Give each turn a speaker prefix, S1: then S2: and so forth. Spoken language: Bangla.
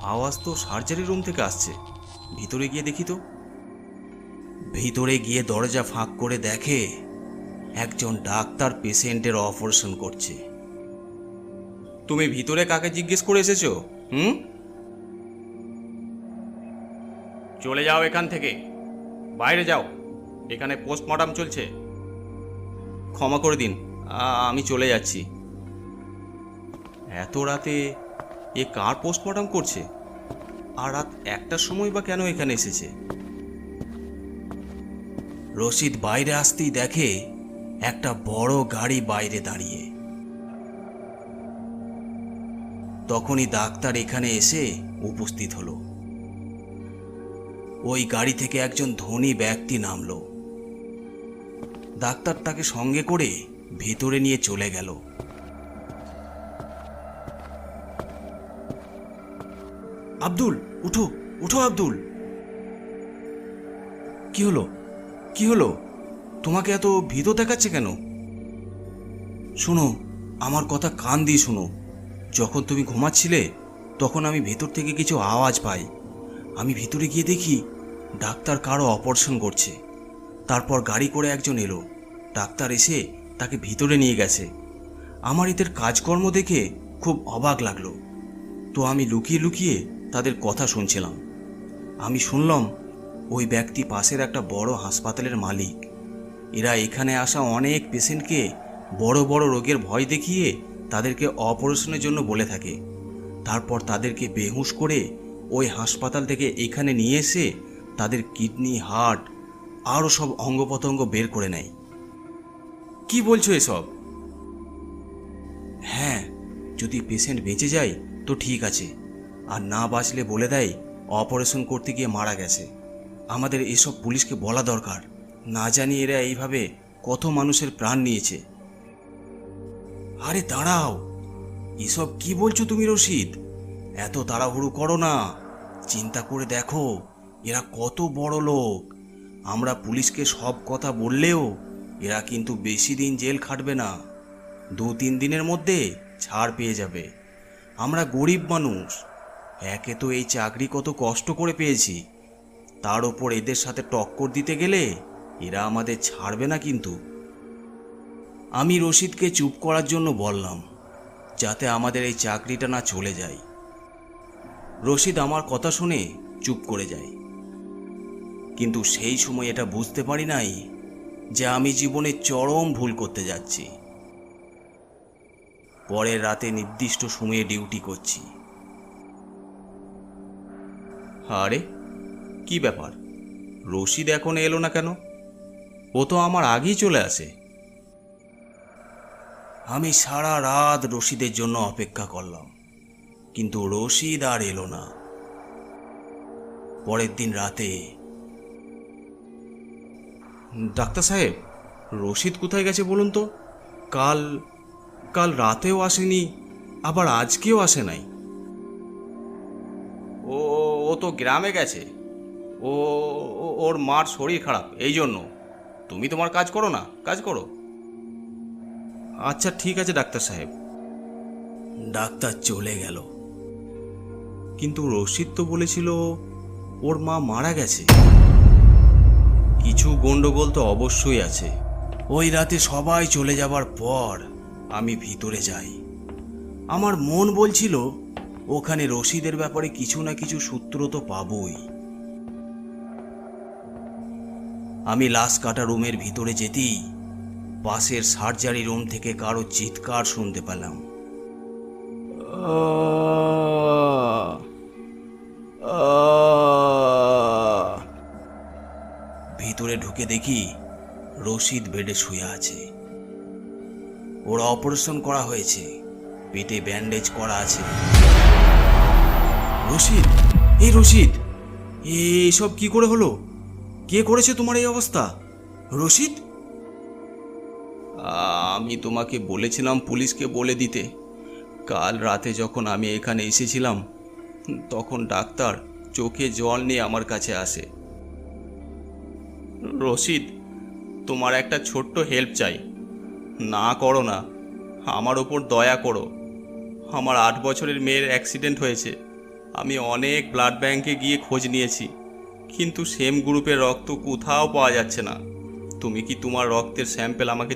S1: আওয়াজ তো সার্জারি রুম থেকে আসছে। ভিতরে গিয়ে দেখি তো। ভিতরে গিয়ে দরজা ফাঁক করে দেখে একজন ডাক্তার পেশেন্টের অপারেশন করছে। তুমি ভিতরে কাকে জিজ্ঞেস করে এসেছো? চলে যাও এখান থেকে, বাইরে যাও, এখানে পোস্টমর্টম চলছে। ক্ষমা করে দিন, আমি চলে যাচ্ছি। এত রাতে এ কার পোস্টমর্টম করছে? আর রাত 1টার সময় বা কেন এখানে এসেছে? রশিদ বাইরে আসতেই দেখে একটা বড় গাড়ি বাইরে দাঁড়িয়ে। তখনই ডাক্তার এখানে এসে উপস্থিত হলো। ওই গাড়ি থেকে একজন ধনী ব্যক্তি নামলো। ডাক্তার তাকে সঙ্গে করে ভেতরে নিয়ে চলে গেল। আব্দুল, উঠো উঠো আব্দুল। কি হলো, কি হলো? তোমাকে এত ভীত দেখাচ্ছে কেন? শোনো, আমার কথা কান দিয়ে শোনো। যখন তুমি ঘুমাচ্ছিলে তখন আমি ভেতর থেকে কিছু আওয়াজ পাই। আমি ভিতরে গিয়ে দেখি ডাক্তার কারো অপারেশন করছে। তারপর গাড়ি করে একজন এলো। ডাক্তার এসে তাকে ভিতরে নিয়ে গেছে। আমার এদের কাজকর্ম দেখে খুব অবাক লাগলো। তো আমি লুকিয়ে লুকিয়ে তাদের কথা শুনছিলাম। আমি শুনলাম ওই ব্যক্তি পাশের একটা বড় হাসপাতালের মালিক। এরা এখানে আসা অনেক পেশেন্টকে বড় বড় রোগের ভয় দেখিয়ে তাদেরকে অপারেশনের জন্য বলে থাকে। তারপর তাদেরকে বেহুঁশ করে ওই হাসপাতাল থেকে এখানে নিয়ে এসে তাদের কিডনি, হার্ট আরও সব অঙ্গ প্রত্যঙ্গ বের করে নেয়। কি বলছো এসব? হ্যাঁ, যদি পেশেন্ট বেঁচে যায় তো ঠিক আছে, আর না বাঁচলে বলে দেয় অপারেশন করতে গিয়ে মারা গেছে। আমাদের এসব পুলিশকে বলা দরকার। না জানি এরা এইভাবে কত মানুষের প্রাণ নিয়েছে। আরে দাঁড়াও, এসব কি বলছো তুমি রশিদ? এত তাড়াহুড়ো করো না। চিন্তা করে দেখো এরা কত বড় লোক। আমরা পুলিশকে সব কথা বললেও এরা কিন্তু বেশি দিন জেল খাটবে না। 2-3 দিনের মধ্যে ছাড় পেয়ে যাবে। আমরা গরিব মানুষ, একে তো এই চাকরি কত কষ্ট করে পেয়েছি, তার ওপর এদের সাথে টক্কর দিতে গেলে এরা আমাদের ছাড়বে না কিন্তু। আমি রশিদকে চুপ করার জন্য বললাম, যাতে আমাদের এই চাকরিটা না চলে যায়। রশিদ আমার কথা শুনে চুপ করে যায়। কিন্তু সেই সময় এটা বুঝতে পারি নাই যে আমি জীবনে চরম ভুল করতে যাচ্ছি। পরের রাতে নির্দিষ্ট সময়ে ডিউটি করছি। আরে কি ব্যাপার, রশিদ এখন এলো না কেন? ও তো আমার আগেই চলে আসে। আমি সারা রাত রশিদের জন্য অপেক্ষা করলাম, কিন্তু রশিদ আর এলো না। পরের দিন রাতে, ডাক্তার সাহেব, রশিদ কোথায় গেছে বলুন তো? কাল কাল রাতেও আসেনি, আবার আজকেও আসে নাই। ও ও তো গ্রামে গেছে। ও ওর মার শরীর খারাপ, এই জন্য। তুমি তোমার কাজ করো না, কাজ করো। আচ্ছা ঠিক আছে ডাক্তার সাহেব। ডাক্তার চলে গেল। কিন্তু রশিদ তো বলেছিল ওর মা মারা গেছে। কিছু গন্ডগোল তো অবশ্যই আছে। ওই রাতে সবাই চলে যাবার পর আমি ভিতরে যাই। আমার মন বলছিল ওখানে রশিদের ব্যাপারে কিছু না কিছু সূত্র তো পাবই। আমি লাশ কাটা রুমের ভিতরে যেতেই পাশের সার্জারি রুম থেকে কারো চিৎকার শুনতে পেলাম। ভিতরে ঢুকে দেখি রশিদ বেডে শুয়ে আছে। ওর অপারেশন করা হয়েছে, পেটে ব্যান্ডেজ করা আছে। রশিদ, এই রশিদ, এসব কি করে হলো? কে করেছে তোমার এই অবস্থা? রশিদ, আমি তোমাকে বলেছিলাম পুলিশকে বলে দিতে। কাল রাতে যখন আমি এখানে এসেছিলাম তখন ডাক্তার চোখে জল নিয়ে আমার কাছে আসে। রশিদ, তোমার একটা ছোট্ট হেল্প চাই। না করো না, আমার ওপর দয়া করো। আমার 8 বছরের মেয়ের অ্যাক্সিডেন্ট হয়েছে, আমি অনেক ব্লাড ব্যাংকে গিয়ে খোঁজ নিয়েছি, কিন্তু সেম গ্রুপের রক্ত কোথাও পাওয়া যাচ্ছে না। তুমি কি তোমার রক্তের স্যাম্পেল আমাকে